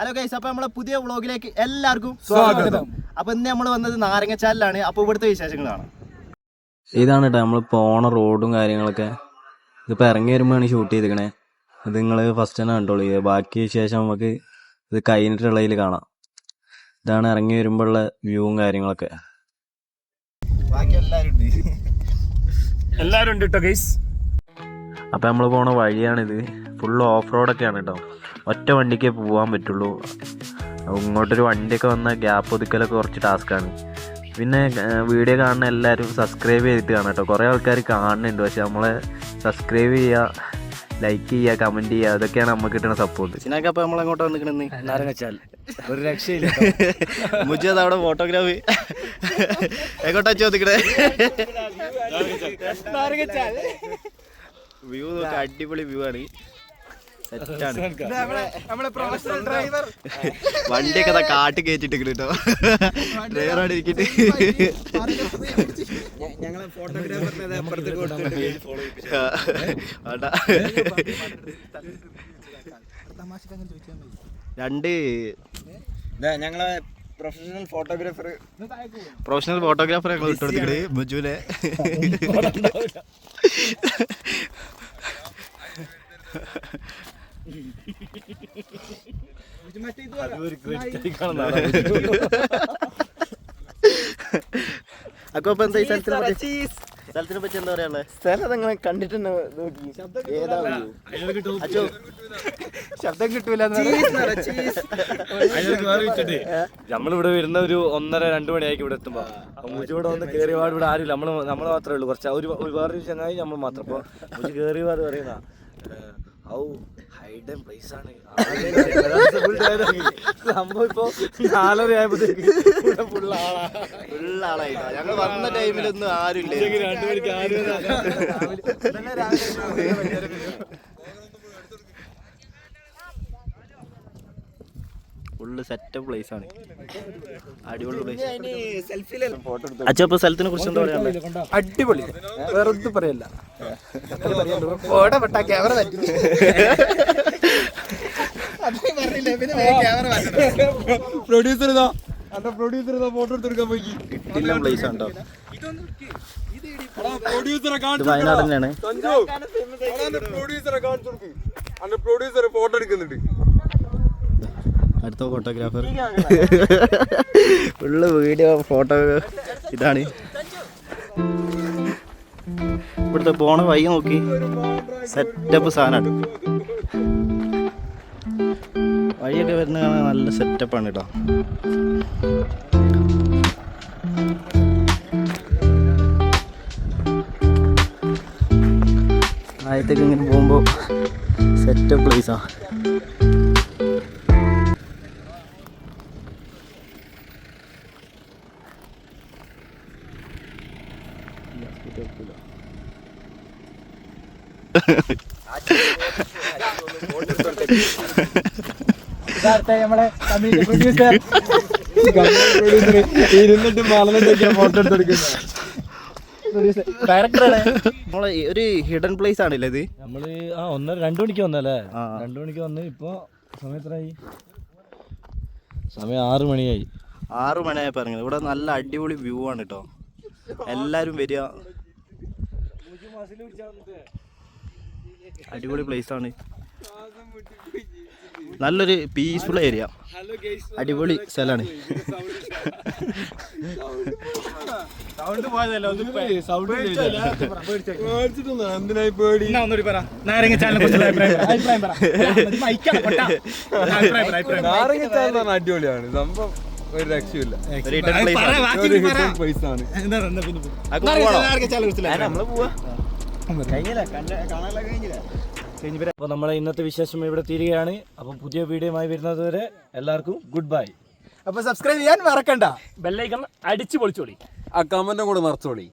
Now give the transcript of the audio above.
Hello guys, അപ്പൊ നമ്മളെ പുതിയ വ്ളോഗിലേക്ക് എല്ലാവർക്കും സ്വാഗതം. അപ്പൊ ഇന്ന് നമ്മൾ വന്നത് നാരങ്ങച്ചാലിലാണ്. അപ്പൊ ഇവിടുത്തെ വിശേഷങ്ങളാണ്. ഇതാണ് കേട്ടോ നമ്മൾ പോണ റോഡും കാര്യങ്ങളൊക്കെ. ഇതിപ്പോൾ ഇറങ്ങി വരുമ്പോഴാണ് ഷൂട്ട് ചെയ്തിരിക്കണേ. ഇത് നിങ്ങൾ ഫസ്റ്റ് തന്നെ കണ്ടോളൂ. ബാക്കി ശേഷം നമുക്ക് ഇത് കഴിഞ്ഞിട്ടുള്ളതിൽ കാണാം. ഇതാണ് ഇറങ്ങി വരുമ്പോഴുള്ള വ്യൂവും കാര്യങ്ങളൊക്കെ. ബാക്കി എല്ലാരും ഉണ്ട് കേട്ടോ ഗൈസ്. അപ്പം നമ്മൾ പോണ വഴിയാണിത്. ഫുള്ള് ഓഫ് റോഡൊക്കെയാണ് കേട്ടോ. ഒറ്റ വണ്ടിക്കേ പോകാൻ പറ്റുള്ളൂ. ഇങ്ങോട്ടൊരു വണ്ടിയൊക്കെ വന്നാൽ ഗ്യാപ്പ് ഒതുക്കലൊക്കെ കുറച്ച് ടാസ്ക്കാണ്. പിന്നെ വീഡിയോ കാണുന്ന എല്ലാവരും സബ്സ്ക്രൈബ് ചെയ്തിട്ട് കാണാം കേട്ടോ. കുറേ ആൾക്കാർ കാണുന്നുണ്ട്, പക്ഷെ നമ്മളെ സബ്സ്ക്രൈബ് ചെയ്യുക, ലൈക്ക് ചെയ്യുക, കമൻറ്റ് ചെയ്യുക, അതൊക്കെയാണ് നമുക്ക് കിട്ടുന്ന സപ്പോർട്ട്. സിനാക്ക അപ്പൊ നമ്മളെങ്ങോട്ട് വന്നിക്കണെന്ന് നാരങ്ങച്ചാൽ ഒരു രക്ഷയില്ല. മുജത് അവിടെ ഫോട്ടോഗ്രാഫി എങ്ങോട്ടാ ചോദിക്കണേ. വ്യൂ നോക്കി, അടിപൊളി വ്യൂ ആണ്. സെറ്റാണ്. വണ്ടിയൊക്കെ കാട്ടി കയറ്റിട്ട് കേട്ടോ. ഡ്രൈവറാണ് ഇരിക്കട്ട്. രണ്ട് ഞങ്ങളെ പ്രൊഫഷണൽ ഫോട്ടോഗ്രാഫർ ഞങ്ങൾ ഇട്ടെടുത്തിട്ട് മുജുവിനെ. അപ്പൊ എന്താ ഈ സ്ഥലത്തിനെ പറ്റി എന്താ പറയാ? സ്ഥലം നിങ്ങൾ കണ്ടിട്ടുണ്ട്. ശബ്ദം കിട്ടൂല. നമ്മളിവിടെ വരുന്ന ഒരു 1:30-2 മണിയായിരിക്കും ഇവിടെ എത്തുമ്പോ. മുജിവിടെ വന്ന് കയറി പാട് ഇവിടെ ആരുമില്ല. നമ്മള് മാത്രമേ ഉള്ളൂ. കുറച്ച് ഒരു വേറൊരു ചങ്ങായി നമ്മൾ മാത്രം. അപ്പൊ മുജി കയറി പാട് പറയുന്ന ഹൈഡൻ പ്ലേസ് ആണ് സംഭവം. ഇപ്പൊ 4:30 ആയപ്പോഴത്തേക്ക് ഫുള്ളാളായി. ഞങ്ങൾ വന്ന ടൈമിലൊന്നും ആരുമില്ല. 2 മണിക്ക് ആരും. ഫുള്ള് സെറ്റപ്പ് പ്ലേസ് ആണ്. അടിപൊളി പ്ലേസ്. അച്ഛാ, ഇപ്പൊ സ്ഥലത്തിനെ കുറിച്ച് എന്താ പറയാ? അടിപൊളി, വെറുതെ പറയല്ല. ക്യാമറ പ്രൊഡ്യൂസർ ഫോട്ടോ എടുത്തെടുക്കാൻ പോയി. കിട്ടില്ല പ്ലേസ് ആണ് കേട്ടോ. ഇത് വയനാട് തന്നെയാണ്. പ്രൊഡ്യൂസർ ഫോട്ടോ എടുക്കുന്നുണ്ട്. അടുത്ത ഫോട്ടോഗ്രാഫർ. Full video photo. ഇതാണ് ഇവിടുത്തെ പോണ വഴി നോക്കി. സെറ്റപ്പ് സാധനമാണ്. വഴിയൊക്കെ വരുന്ന കാണാൻ നല്ല സെറ്റപ്പാണ് കേട്ടോ. ആയത്തേക്ക് ഇങ്ങനെ പോകുമ്പോൾ സെറ്റപ്പ് പ്ലേസാണ്. ഇരുന്നിട്ട് ഫോട്ടോ എടുത്തെടുക്കുന്ന നമ്മളെ ഒരു ഹിഡൻ പ്ലേസ് ആണല്ലേ ഇത്. നമ്മള് 1:30-2 മണിക്ക് വന്നല്ലേ. 2 മണിക്ക് വന്ന് ഇപ്പൊ സമയം എത്രയായി? സമയം 6 മണിയായി. 6 മണിയായി പറഞ്ഞത്. ഇവിടെ നല്ല അടിപൊളി വ്യൂ ആണ് കേട്ടോ. എല്ലാരും വരിക. അടിപൊളി പ്ലേസ് ആണ്. നല്ലൊരു പീസ്ഫുൾ ഏരിയ. അടിപൊളി സ്ഥലമാണ്. അടിപൊളിയാണ് സംഭവം, ഒരു രക്ഷയില്ല. അപ്പോൾ നമ്മളെ ഇന്നത്തെ വിശേഷം ഇവിടെ തീരുകയാണ്. അപ്പം പുതിയ വീഡിയോയുമായി വരുന്നത് വരെ എല്ലാവർക്കും ഗുഡ് ബൈ. അപ്പൊ സബ്സ്ക്രൈബ് ചെയ്യാൻ മറക്കണ്ട. ബെല്ലൈക്കൺ അടിച്ചു പൊളിച്ചോളി. ആ കമന്റും കൂടെ മറച്ചോളി.